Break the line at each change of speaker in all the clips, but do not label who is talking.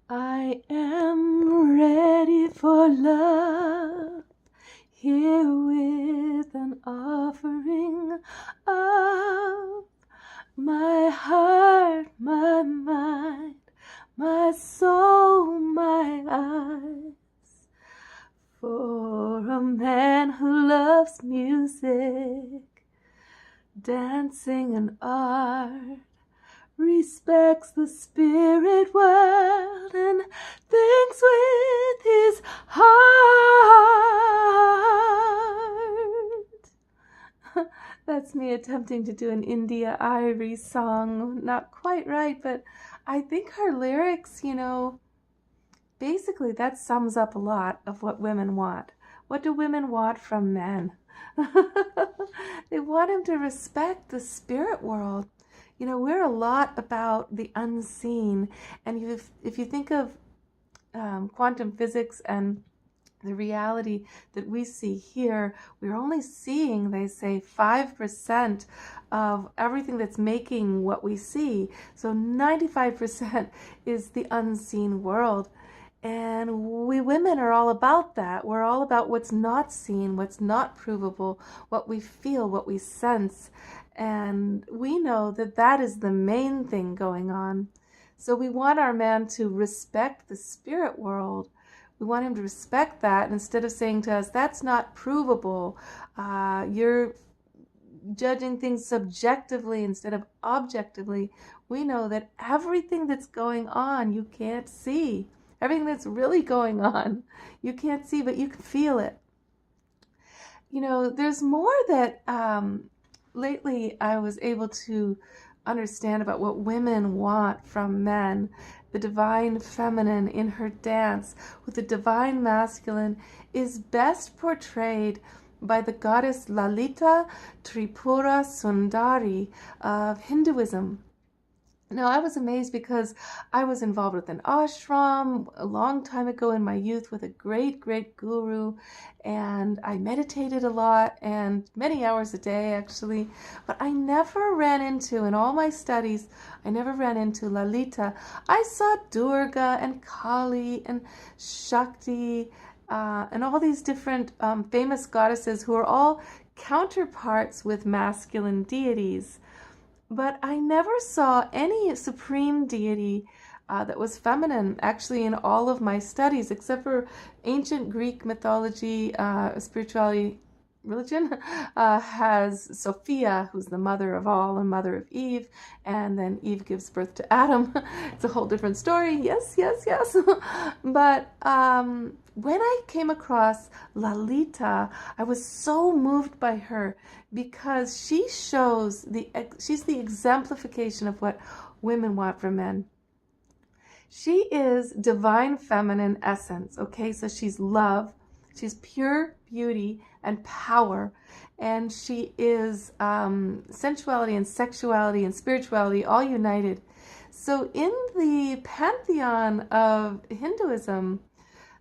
I am ready for love, here with an offering of my heart, my mind, my soul, my eyes, for a man who loves music, dancing and art, respects the spirit world, and thinks with his heart. That's me attempting to do an India Irie song. Not quite right, but I think her lyrics, basically that sums up a lot of what women want. What do women want from men? They want him to respect the spirit world. We're a lot about the unseen. And if you think of quantum physics and the reality that we see here, we're only seeing, they say, 5% of everything that's making what we see. So 95% is the unseen world. And we women are all about that. We're all about what's not seen, what's not provable, what we feel, what we sense. And we know that that is the main thing going on. So we want our man to respect the spirit world. We want him to respect that instead of saying to us, that's not provable. You're judging things subjectively instead of objectively. We know that everything that's going on, you can't see. Everything that's really going on, you can't see, but you can feel it. There's more that lately I was able to understand about what women want from men. The divine feminine in her dance with the divine masculine is best portrayed by the goddess Lalita Tripura Sundari of Hinduism. Now, I was amazed because I was involved with an ashram a long time ago in my youth with a great, great guru, and I meditated a lot and many hours a day, actually, but I never ran into, in all my studies, I never ran into Lalita. I saw Durga and Kali and Shakti and all these different famous goddesses who are all counterparts with masculine deities. But I never saw any supreme deity that was feminine, actually, in all of my studies, except for ancient Greek mythology, spirituality, religion, has Sophia, who's the mother of all and mother of Eve, and then Eve gives birth to Adam. It's a whole different story. Yes, yes, yes. But when I came across Lalita, I was so moved by her because she's the exemplification of what women want from men. She is divine feminine essence, okay? So she's love, she's pure beauty and power, and she is sensuality and sexuality and spirituality all united. So in the pantheon of Hinduism,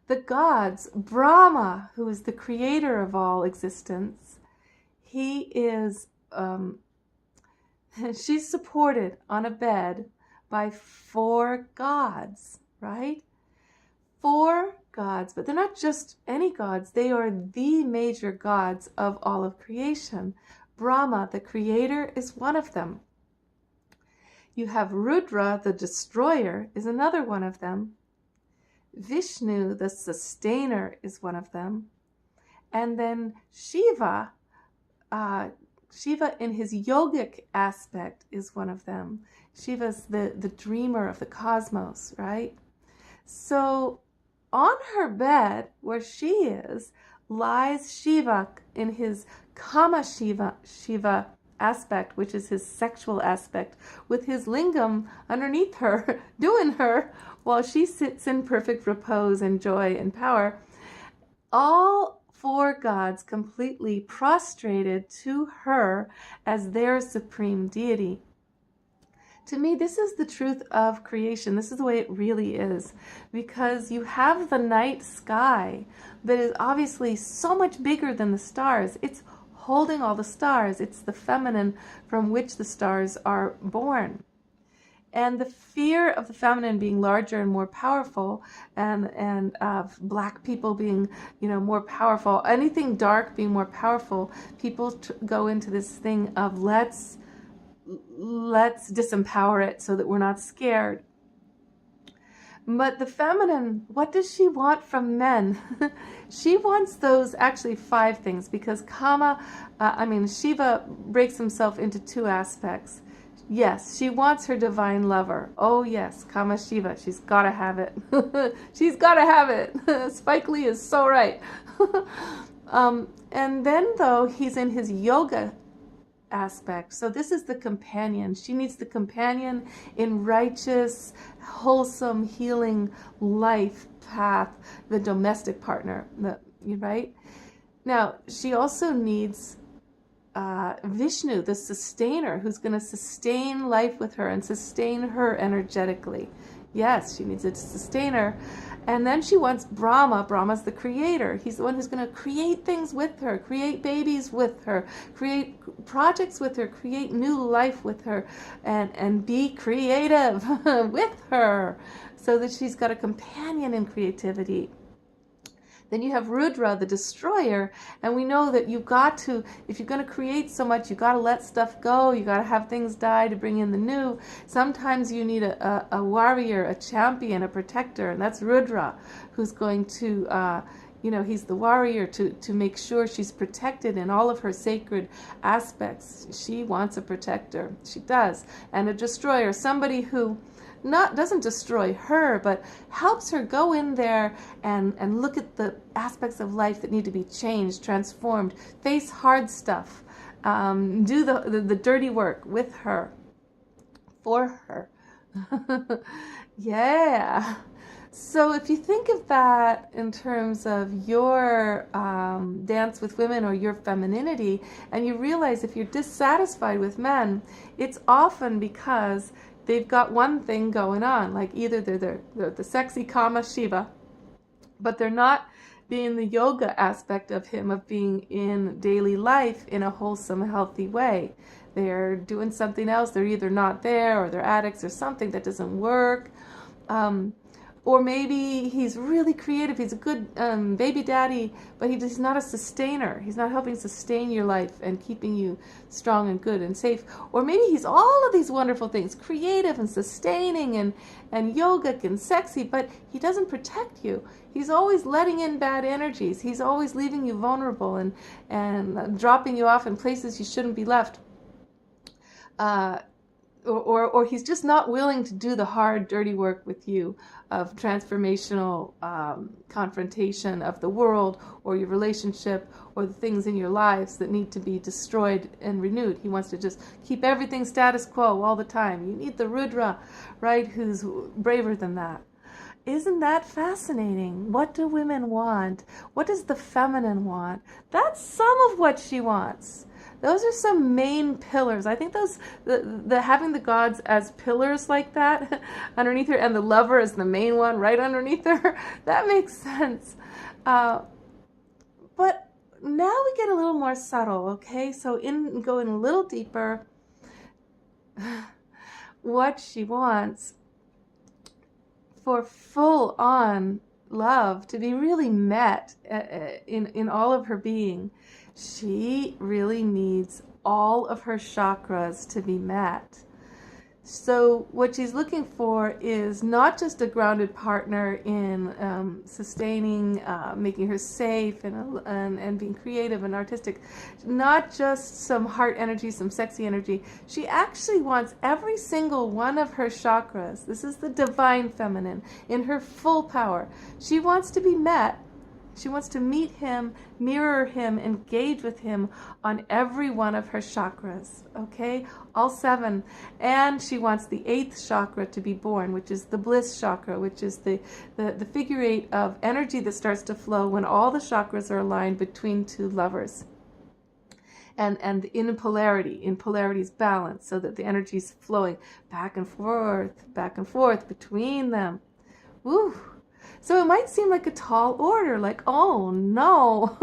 the gods, Brahma, who is the creator of all existence, he is, she's supported on a bed by 4 gods, right? 4 gods, but they're not just any gods. They are the major gods of all of creation. Brahma, the creator, is one of them. You have Rudra, the destroyer, is another one of them. Vishnu, the sustainer, is one of them. And then Shiva, Shiva in his yogic aspect is one of them. Shiva's the dreamer of the cosmos, right? So on her bed, where she is, lies Shiva in his Kama Shiva aspect, which is his sexual aspect, with his lingam underneath her, doing her, while she sits in perfect repose and joy and power. All 4 gods completely prostrated to her as their supreme deity. To me, this is the truth of creation. This is the way it really is, because you have the night sky that is obviously so much bigger than the stars. It's holding all the stars. It's the feminine from which the stars are born. And the fear of the feminine being larger and more powerful, and of black people being, more powerful, anything dark being more powerful, people go into this thing of let's disempower it so that we're not scared. But the feminine, what does she want from men? She wants those actually 5 things, because Shiva breaks himself into 2 aspects. Yes, she wants her divine lover. Oh yes, Kama Shiva, she's got to have it. She's got to have it. Spike Lee is so right. And then though, he's in his yoga aspect. So this is the companion. She needs the companion in righteous, wholesome, healing life path, the domestic partner, right? Now, she also needs Vishnu, the sustainer, who's going to sustain life with her and sustain her energetically. Yes, she needs a sustainer. And then she wants Brahma. Brahma's the creator. He's the one who's going to create things with her, create babies with her, create projects with her, create new life with her, and be creative with her, so that she's got a companion in creativity. Then you have Rudra, the destroyer, and we know that you've got to, if you're going to create so much, you've got to let stuff go, you've got to have things die to bring in the new. Sometimes you need a warrior, a champion, a protector, and that's Rudra, who's going to, he's the warrior to make sure she's protected in all of her sacred aspects. She wants a protector. She does. And a destroyer, somebody who doesn't destroy her, but helps her go in there and look at the aspects of life that need to be changed, transformed, face hard stuff, do the dirty work with her, for her. Yeah. So if you think of that in terms of your dance with women or your femininity, and you realize if you're dissatisfied with men, it's often because they've got one thing going on, like either they're the sexy Kama Shiva, but they're not being the yoga aspect of him, of being in daily life in a wholesome, healthy way. They're doing something else. They're either not there, or they're addicts, or something that doesn't work. Or maybe he's really creative. He's a good baby daddy, but he's not a sustainer. He's not helping sustain your life and keeping you strong and good and safe. Or maybe he's all of these wonderful things, creative and sustaining and yogic and sexy, but he doesn't protect you. He's always letting in bad energies. He's always leaving you vulnerable and dropping you off in places you shouldn't be left. Or he's just not willing to do the hard, dirty work with you of transformational confrontation of the world or your relationship or the things in your lives that need to be destroyed and renewed. He wants to just keep everything status quo all the time. You need the Rudra, right, who's braver than that. Isn't that fascinating? What do women want? What does the feminine want? That's some of what she wants. Those are some main pillars. I think those, the having the gods as pillars like that underneath her, and the lover as the main one right underneath her, that makes sense. But now we get a little more subtle, okay? So going a little deeper, what she wants for full-on love to be really met in all of her being. She really needs all of her chakras to be met. So what she's looking for is not just a grounded partner in sustaining, making her safe and being creative and artistic, not just some heart energy, some sexy energy. She actually wants every single one of her chakras. This is the divine feminine in her full power. She wants to be met. She wants to meet him, mirror him, engage with him on every one of her chakras, okay? All 7. And she wants the 8th chakra to be born, which is the bliss chakra, which is the figure 8 of energy that starts to flow when all the chakras are aligned between two lovers. And in polarity's balance, so that the energy is flowing back and forth between them. Woo! So it might seem like a tall order, like, oh no,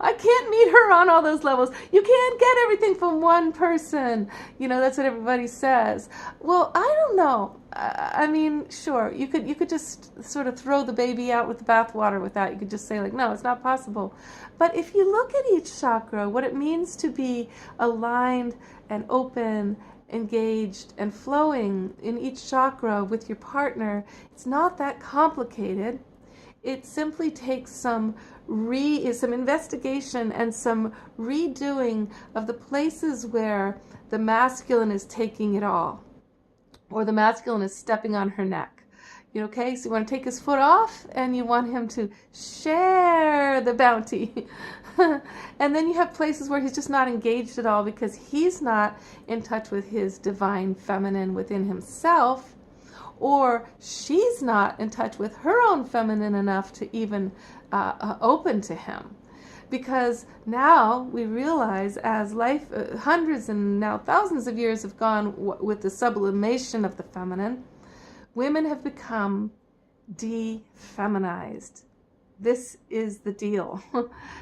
I can't meet her on all those levels. You can't get everything from one person. That's what everybody says. Well, I don't know. I mean, sure, you could just sort of throw the baby out with the bathwater with that. You could just say like, no, it's not possible. But if you look at each chakra, what it means to be aligned and open, engaged and flowing in each chakra with your partner, it's not that complicated. It simply takes some investigation and some redoing of the places where the masculine is taking it all, or the masculine is stepping on her neck. Okay, so you want to take his foot off and you want him to share the bounty. And then you have places where he's just not engaged at all because he's not in touch with his divine feminine within himself, or she's not in touch with her own feminine enough to even open to him. Because now we realize, as life, hundreds and now thousands of years have gone with the sublimation of the feminine, women have become defeminized. This is the deal.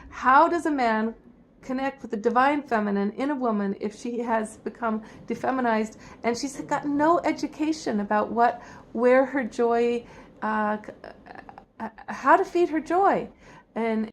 How does a man connect with the divine feminine in a woman if she has become defeminized and she's got no education about where her joy, how to feed her joy? And